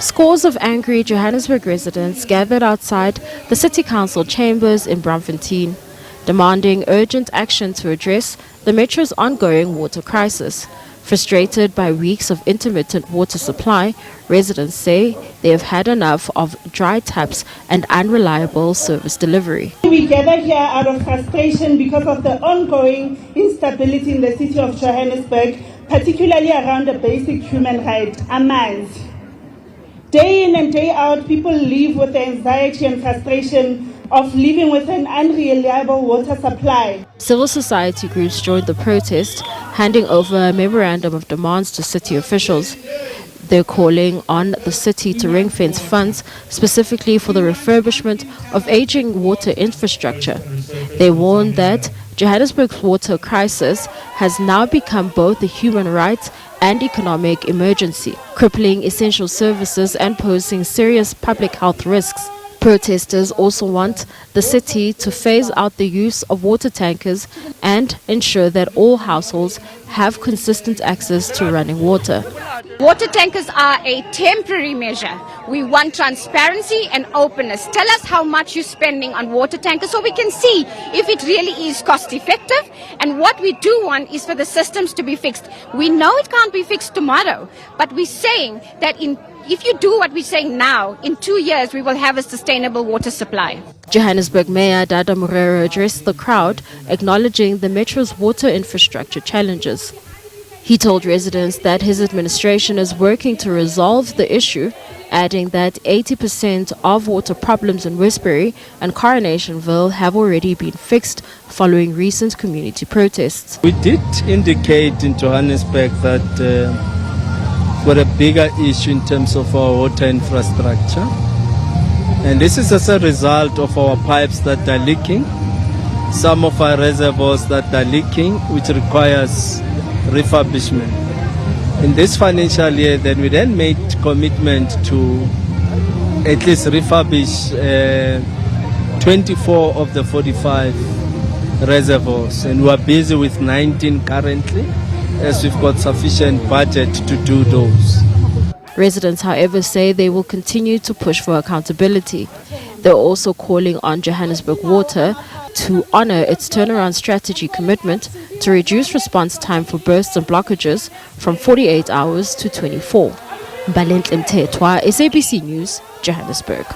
Scores of angry Johannesburg residents gathered outside the City Council chambers in Braamfontein, demanding urgent action to address the Metro's ongoing water crisis. Frustrated by weeks of intermittent water supply, residents say they have had enough of dry taps and unreliable service delivery. We gather here out of frustration because of the ongoing instability in the city of Johannesburg, particularly around the basic human right, amanzi. Day in and day out, people live with the anxiety and frustration of living with an unreliable water supply. Civil society groups joined the protest, handing over a memorandum of demands to city officials. They're calling on the city to ring-fence funds specifically for the refurbishment of aging water infrastructure. They warn that Johannesburg's water crisis has now become both a human rights and economic emergency, crippling essential services and posing serious public health risks. Protesters also want the city to phase out the use of water tankers and ensure that all households have consistent access to running water. Water tankers are a temporary measure. We want transparency and openness. Tell us how much you're spending on water tankers so we can see if it really is cost effective. And what we do want is for the systems to be fixed. We know it can't be fixed tomorrow, but we're saying that if you do what we're saying now, in 2 years we will have a sustainable water supply. Johannesburg Mayor Dada Morero addressed the crowd, acknowledging the Metro's water infrastructure challenges. He told residents that his administration is working to resolve the issue, adding that 80% of water problems in Westbury and Coronationville have already been fixed following recent community protests. We did indicate in Johannesburg that we've got a bigger issue in terms of our water infrastructure. And this is as a result of our pipes that are leaking, some of our reservoirs that are leaking, which requires refurbishment. In this financial year, then we made commitment to at least refurbish 24 of the 45 reservoirs, and we are busy with 19 currently, as we've got sufficient budget to do those. Residents, however, say they will continue to push for accountability. They're also calling on Johannesburg Water to honor its turnaround strategy commitment to reduce response time for bursts and blockages from 48 hours to 24. Mbalenhle Mthethwa, SABC News, Johannesburg.